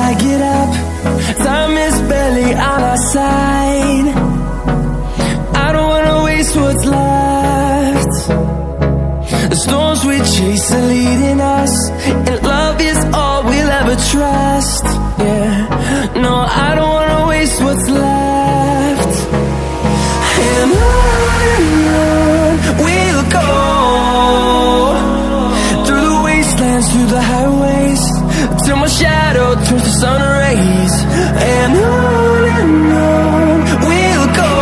I get up, time is barely on our side. I don't wanna waste what's left. The storms we chase are leading us, and love is all we'll ever trust. Yeah, no, I don't wanna waste what's left. And on we'll go, through the wastelands, through the highways, till my shadow turns to sun rays. And on we'll go,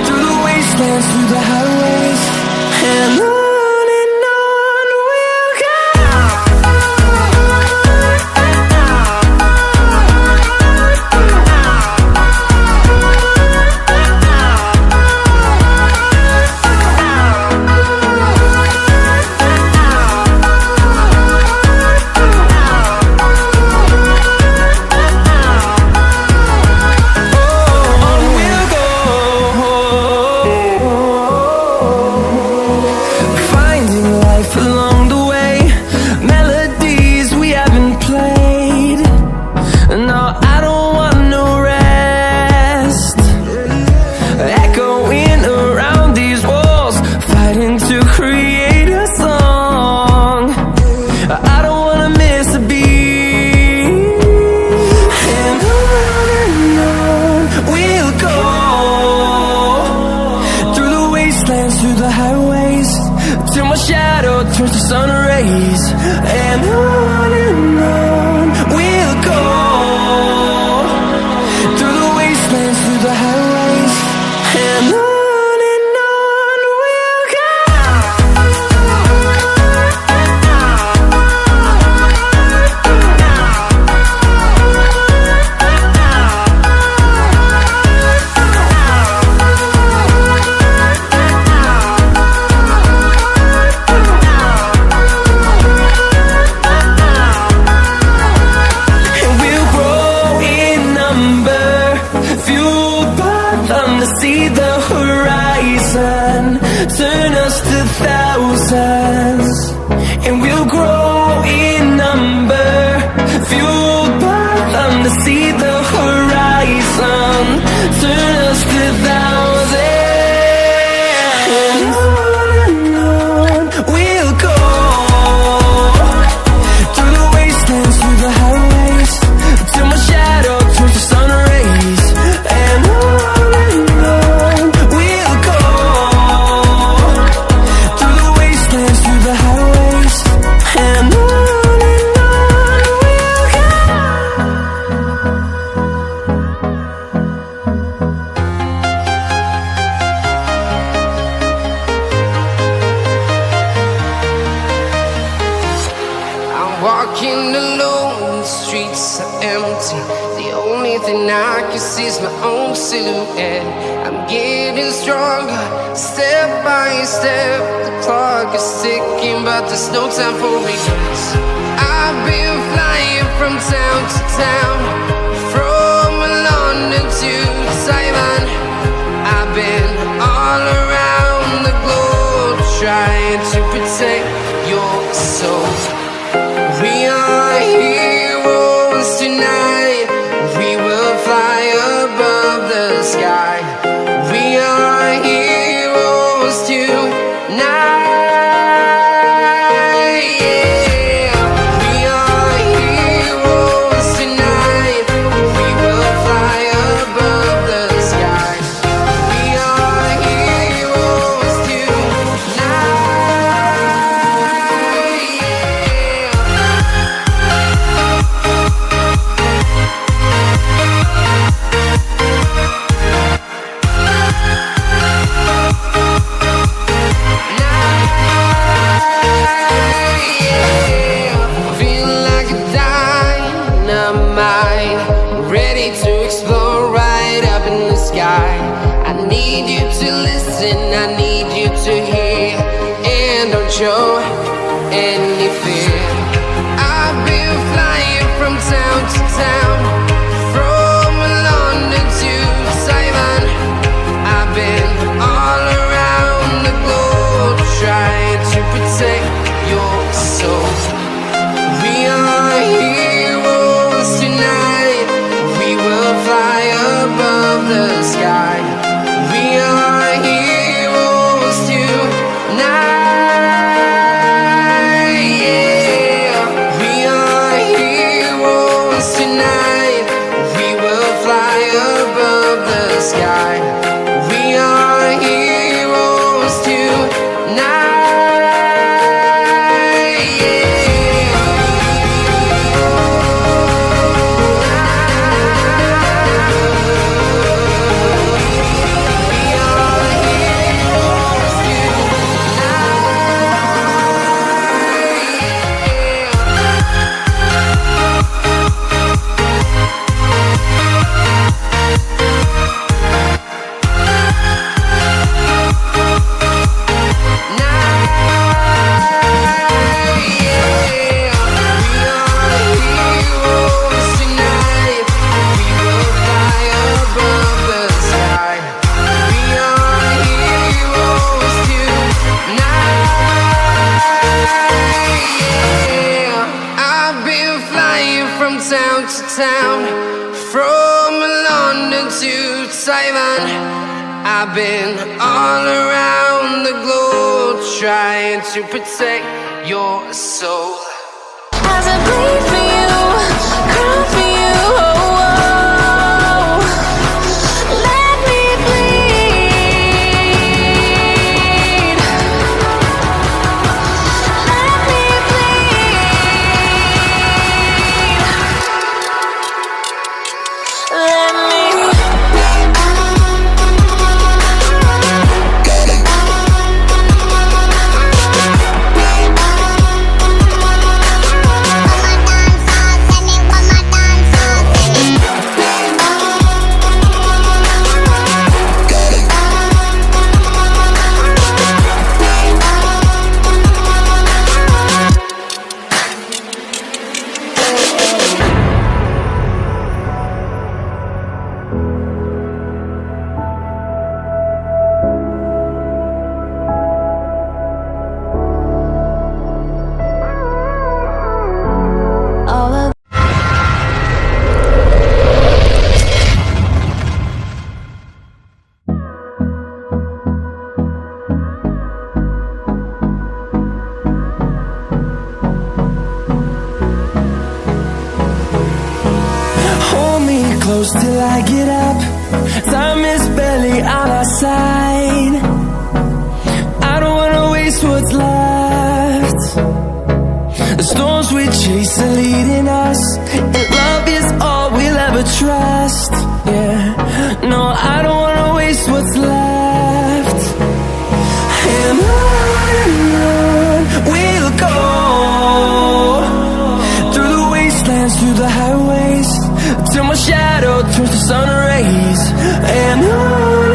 through the wastelands, through the highways, and on we'll go. Through the highways, till my shadow turns to sun rays. And on we'll go, through the wastelands, through the highways, and on we'll go. See the horizon, turn us to thousands, and we'll grow in number, fueled by them. To see the horizon, turn us to thousands, and on we'll go, through the wastelands, through the highways, till my shadow turns to sun rays. And walking alone, the streets are empty. The only thing I can see is my own silhouette. I'm getting stronger, step by step. The clock is ticking, but there's no time for regrets. I've been flying from town to town, from London to Taiwan. I've been all around the globe, trying to protect your soul. We are heroes tonight. We will fly above the sky. We are heroes tonight. Yeah. We are heroes tonight. We will fly above the sky. We are heroes tonight. Ready to explore right up in the sky. I need you to listen, I need you to hear, and don't show any fear. I've been flying from town to town, from London to Taiwan. I've been all around the globe, trying to protect your soul. We are here. town, from London to Taiwan. I've been all around the globe trying to protect your soul. As I bleed for you, cry for you, oh, oh. Let me bleed. Let me bleed. Let me. Close till I get up. Time is barely on our side. I don't wanna waste what's left. The storms we chase are leading us, and love is all we'll ever trust. Yeah, no, I don't wanna waste what's left. And on we'll go, through the wastelands, through the highways, till my shadow turns to sun rays. And on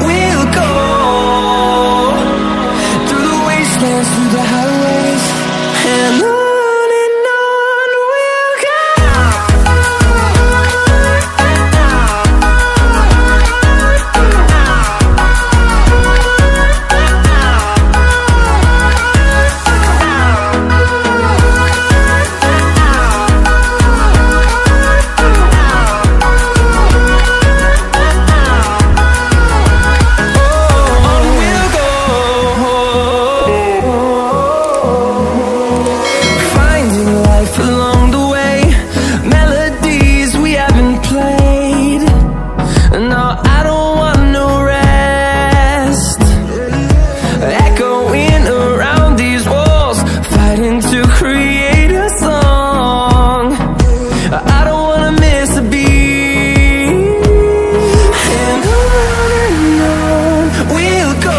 we'll go, through the wastelands, through the highways. And on we'll go.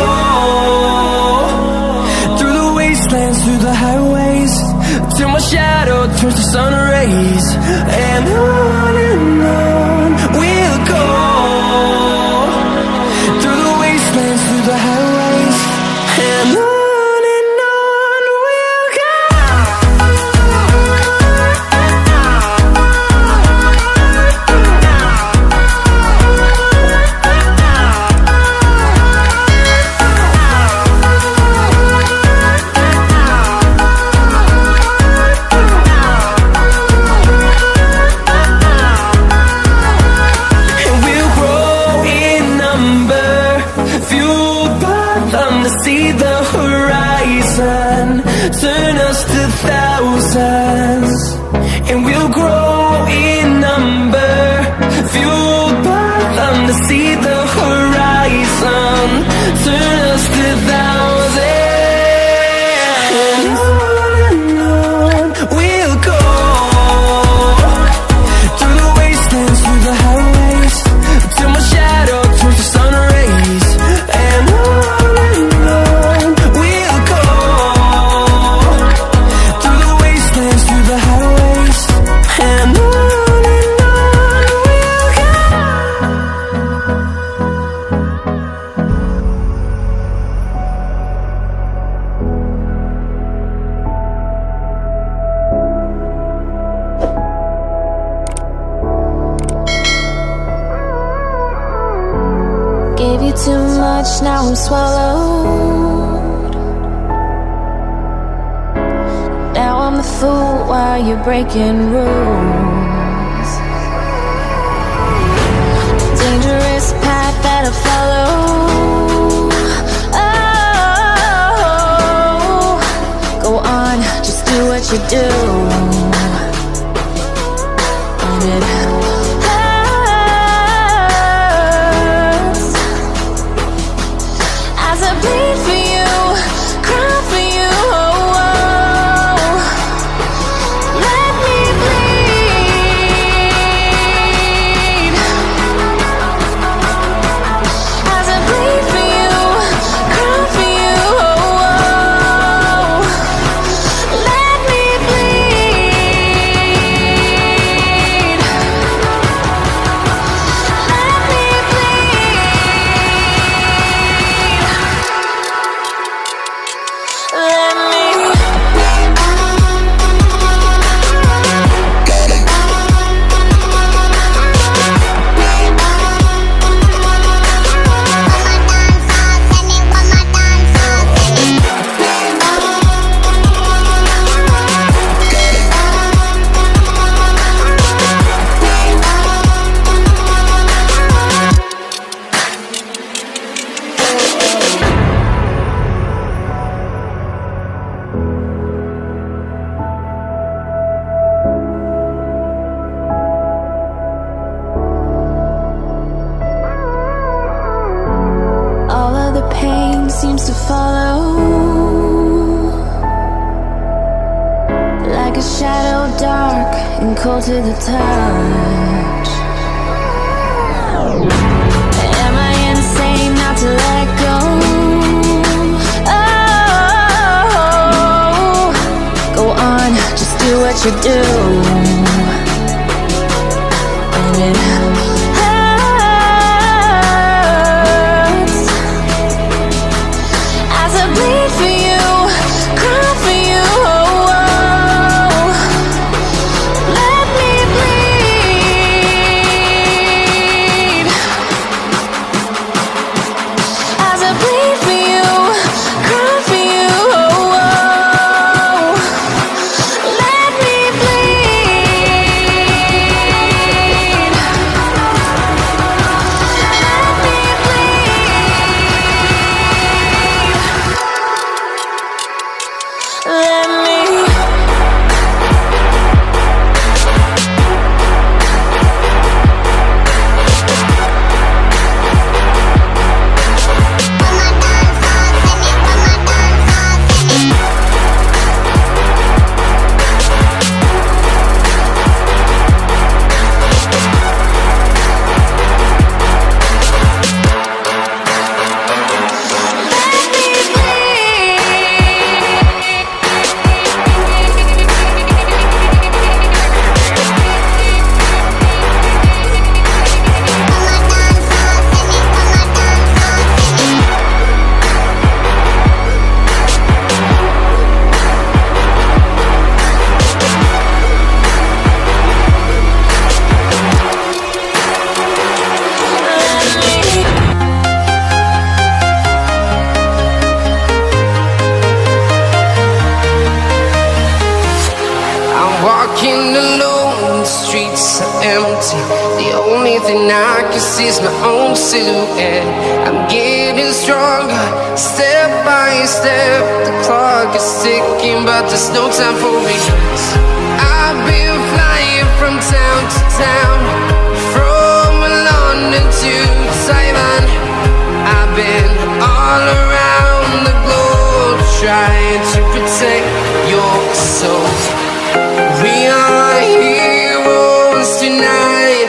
Through the highways, till my shadow turns to sun rays. And on we'll go, through the wastelands, through the highways. And on we'll go. See the horizon, turn us to thousands, and we'll grow in number, fueled by them to see the horizon, turn us to thousands. And on we'll go, through the wastelands, through the highways, till my shadow turns to sun rays. And gave you too much, now I'm swallowed. Now I'm the fool while you're breaking rules. you do, and it hurts as I bleed for you, cry for you. Oh, oh. Let me bleed as I bleed for you, cry for you. Oh, oh. Let me bleed. Let me bleed. Let me. All of the pain seems to follow like a shadow, dark and cold to the touch. Am I insane not to let go? Oh, go on, just do what you do, and it hurts as I bleed for you, cry for you. Oh, oh. Let me bleed as I bleed for you, cry for you. Oh, oh. Let me bleed. Let me bleed. Let me. I'm walking alone, the streets are empty. The only thing I can see is my own silhouette. I'm getting stronger, step by step. The clock is ticking, but there's no time for regrets. I've been flying from town to town, from London to Taiwan. I've been all around the globe, trying to protect your soul. We are heroes tonight.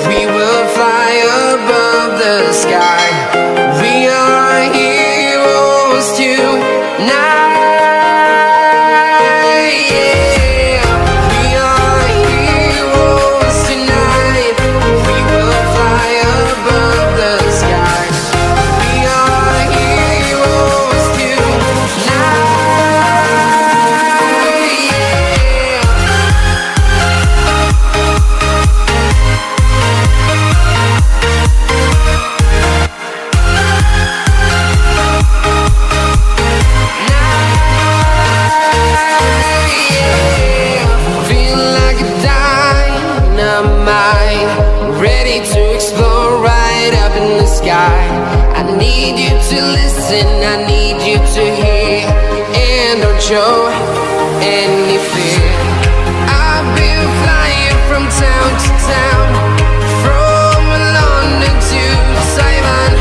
We will fly above the sky. We are heroes tonight. Yeah. We are heroes tonight. We will fly above the sky. We are heroes tonight. Yeah. Feel like a dynamite, ready to explode right up in the sky. I need you to listen, I need you to hear, and don't show any fear. I've been flying from town to town, from London to Taiwan.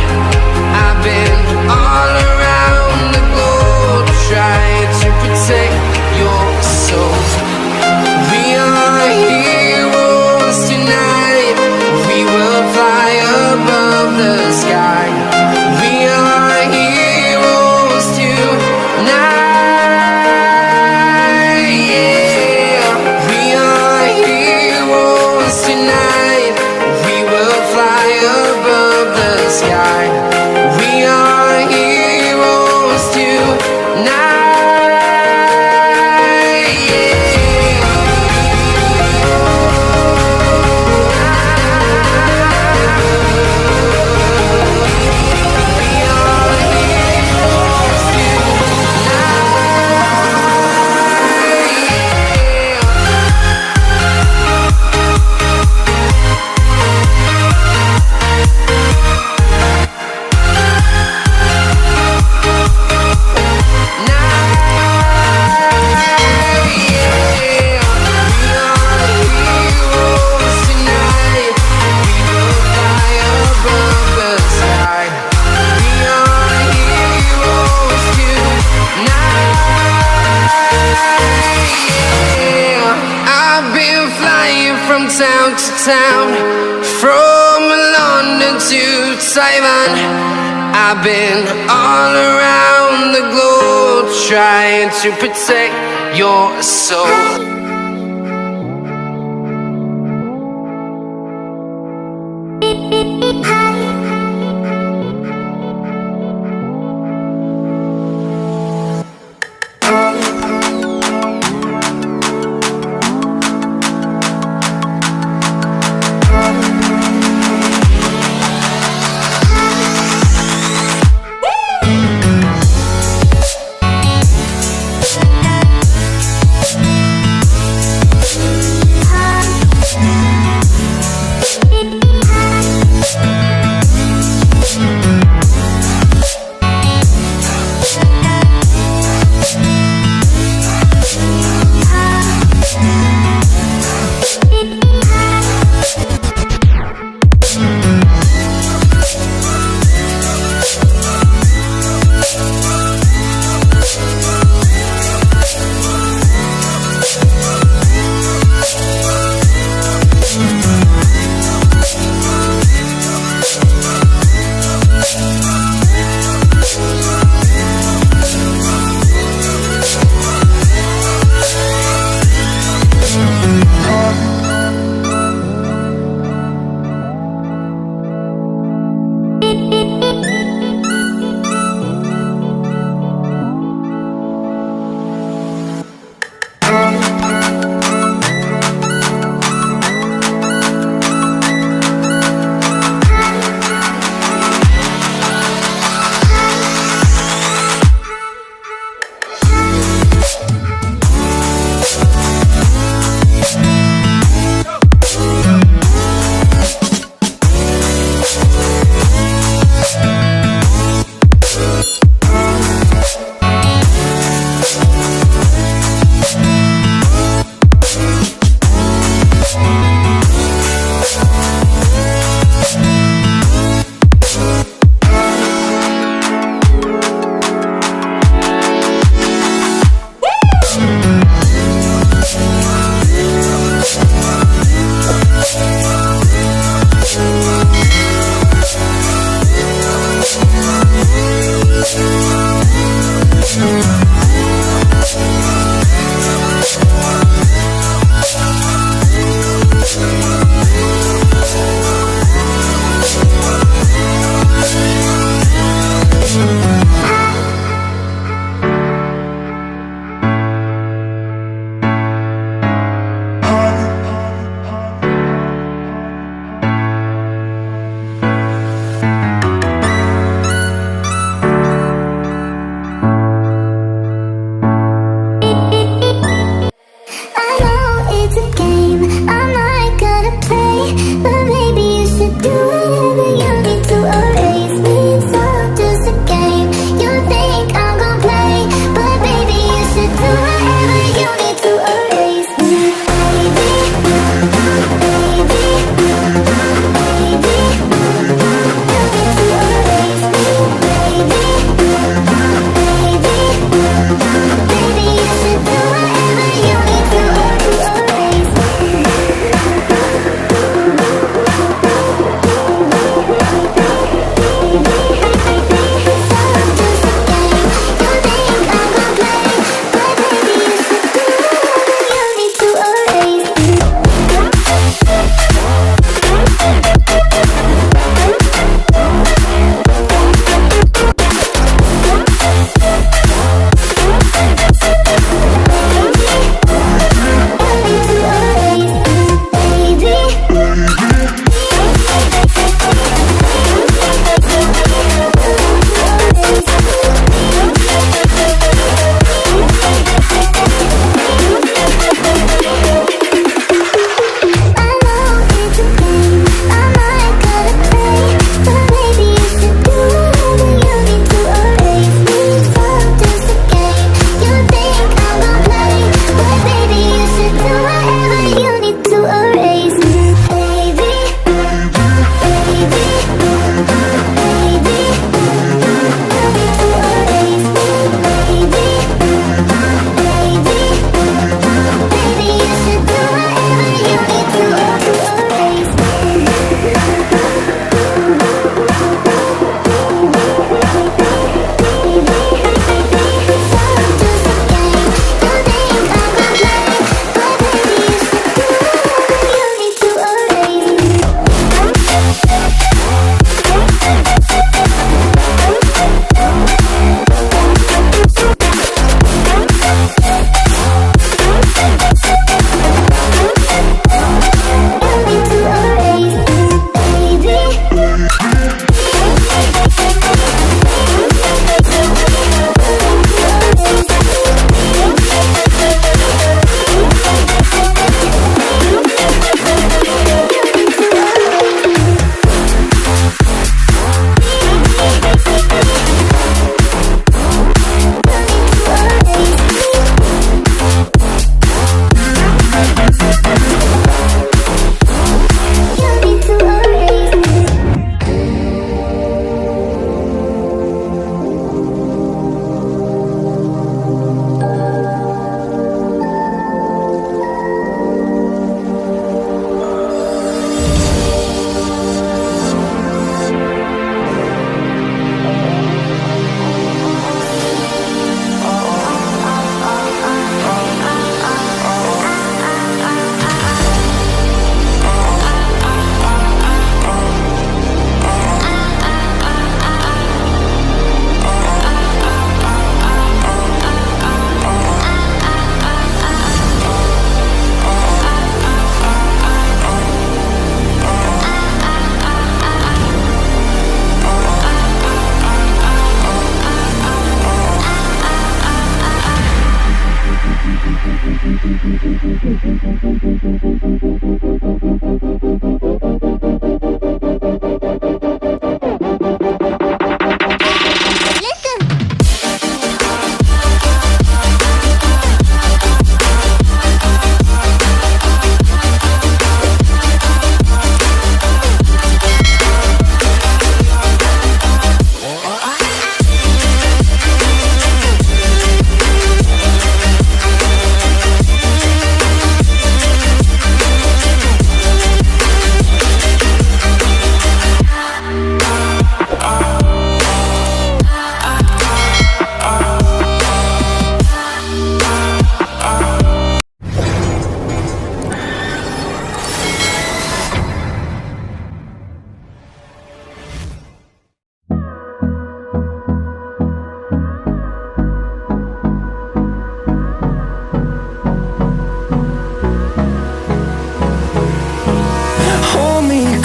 I've been all around the globe trying to protect your soul. We are heroes tonight. We will fly above the sky. We are heroes tonight. Yeah. We are heroes tonight. We will fly above the sky. We are heroes tonight. Town to town, from London to Taiwan. I've been all around the globe trying to protect your soul.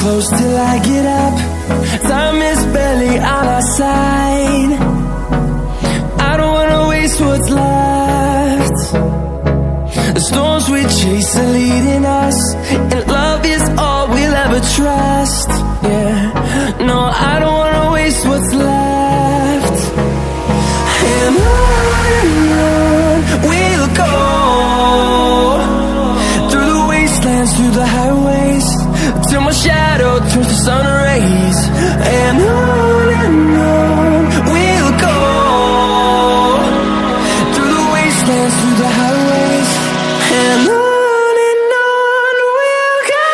close till I get up. Time is barely on our side. I don't wanna waste what's left. The storms we chase are leading us, and love is all we'll ever trust. Yeah, no, I don't wanna waste what's left. And on we'll go, through the wastelands, through the highways, till my shadow turns to sun rays. And on we'll go, through the wastelands, through the highways, and on we'll go.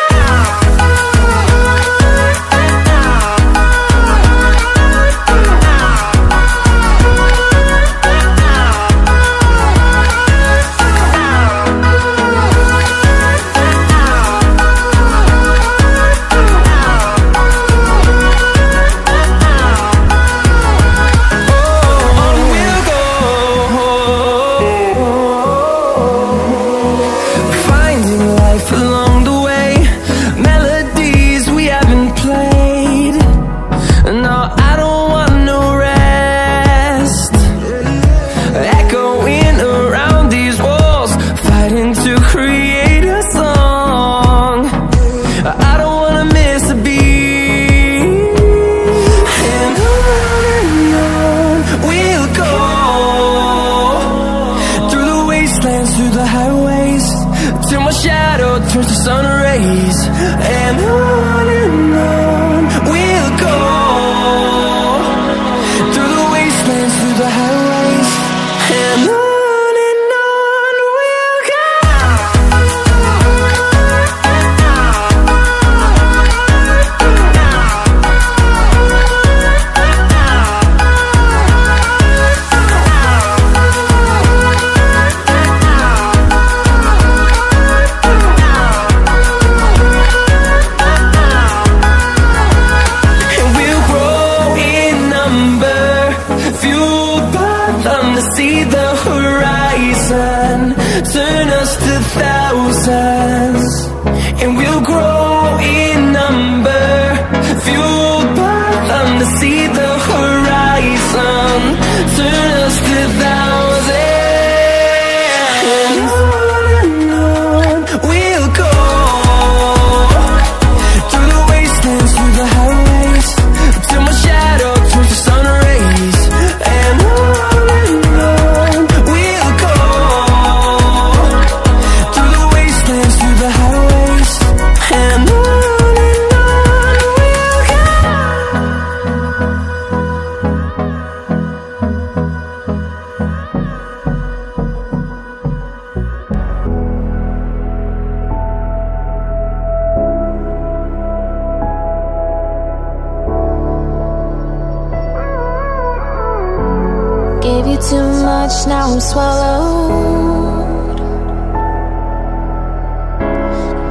much, now I'm swallowed.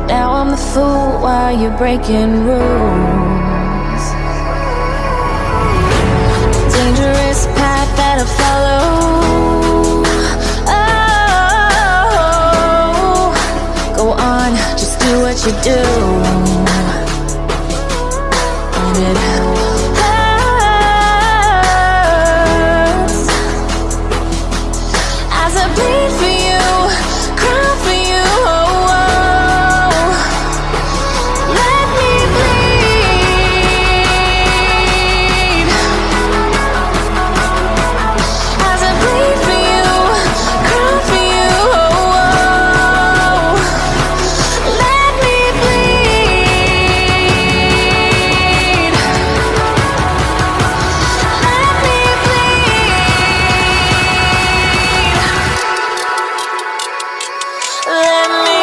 Now I'm the fool while you're breaking rules. Dangerous path that I follow. Oh, go on, just do what you do. And it hurts as I bleed for you, cry for you. Oh, oh. Let me bleed as I bleed for you, cry for you. Oh, oh. Let me bleed. Let me bleed. Let me.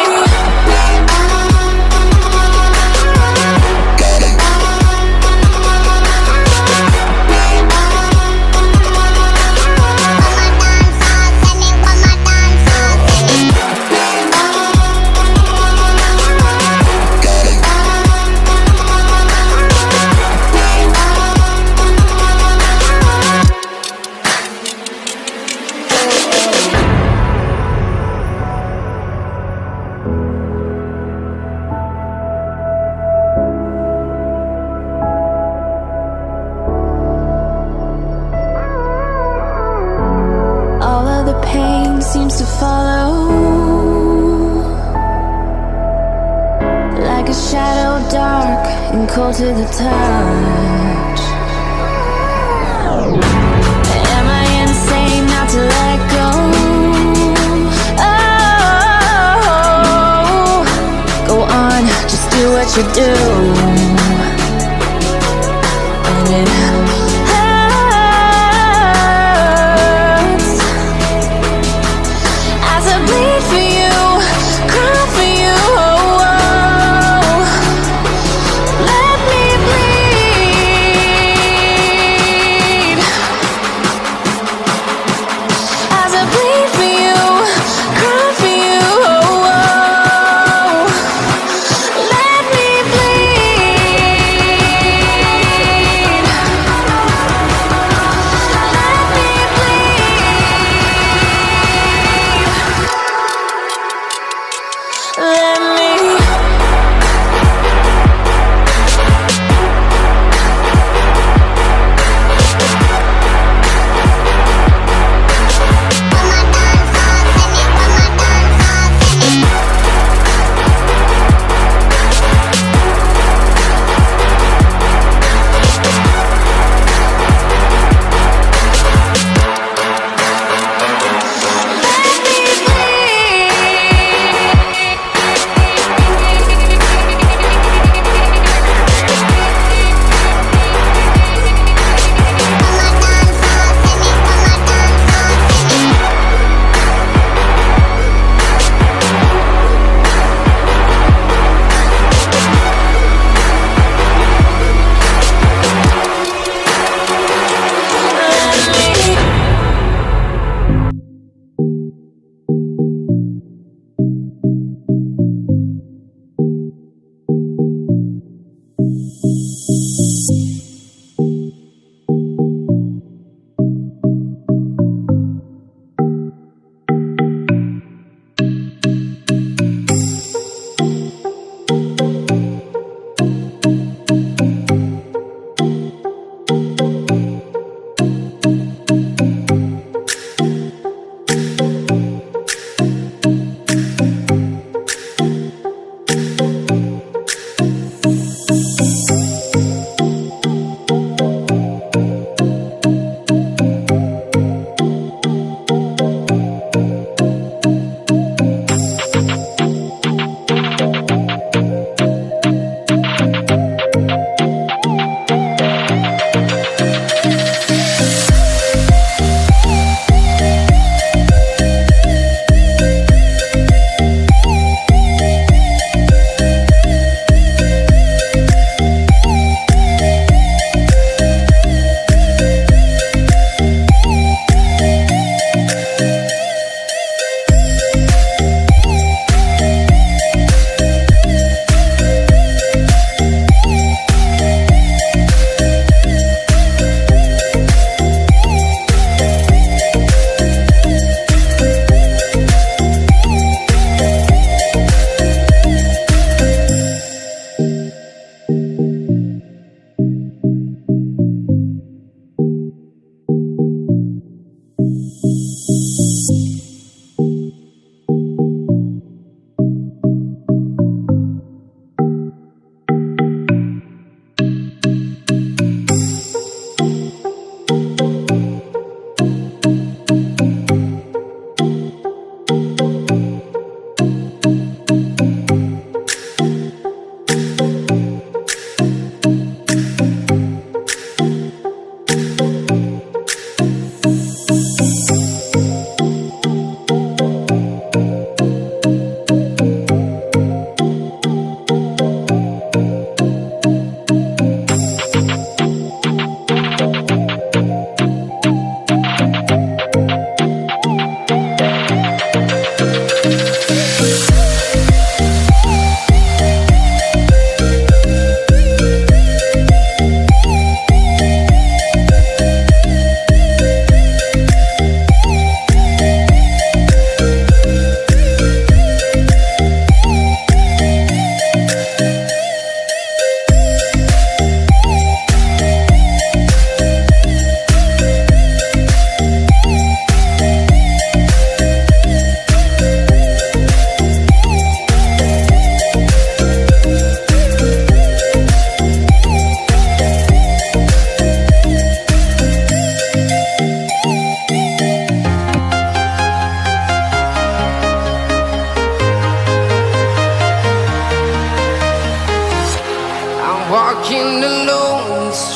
All of the pain seems to follow like a shadow, dark and cold to the touch. Am I insane not to let go? Oh, go on, just do what you do. And it hurts as I bleed for you, cry for you. Oh, oh. Let me bleed as I bleed for you, cry for you. Oh, oh. Let me bleed.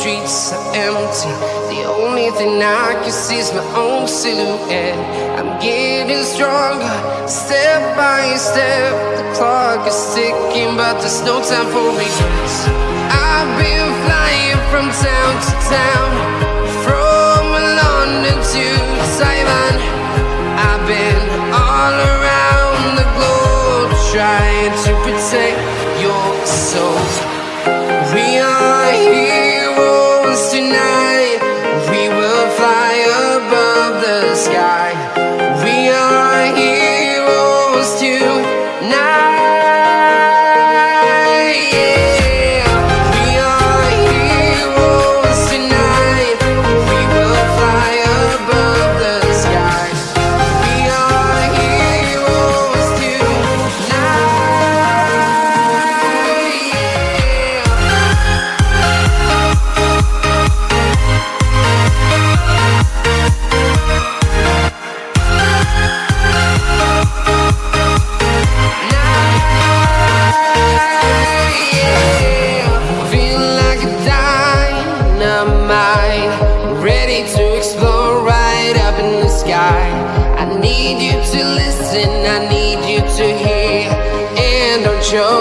streets are empty. The only thing I can see is my own silhouette. I'm getting stronger, step by step. The clock is ticking, but there's no time for regrets. I've been flying from town to town, from London to Taiwan. I've been all around the globe, trying to protect your soul. We are heroes tonight. We will fly above the sky. We are heroes tonight. Yeah. We are heroes tonight. We will fly above the sky. We are heroes tonight. Yeah. Feel like a dynamite, ready to explode right up in the sky. I need you to listen, I need you to hear, and don't show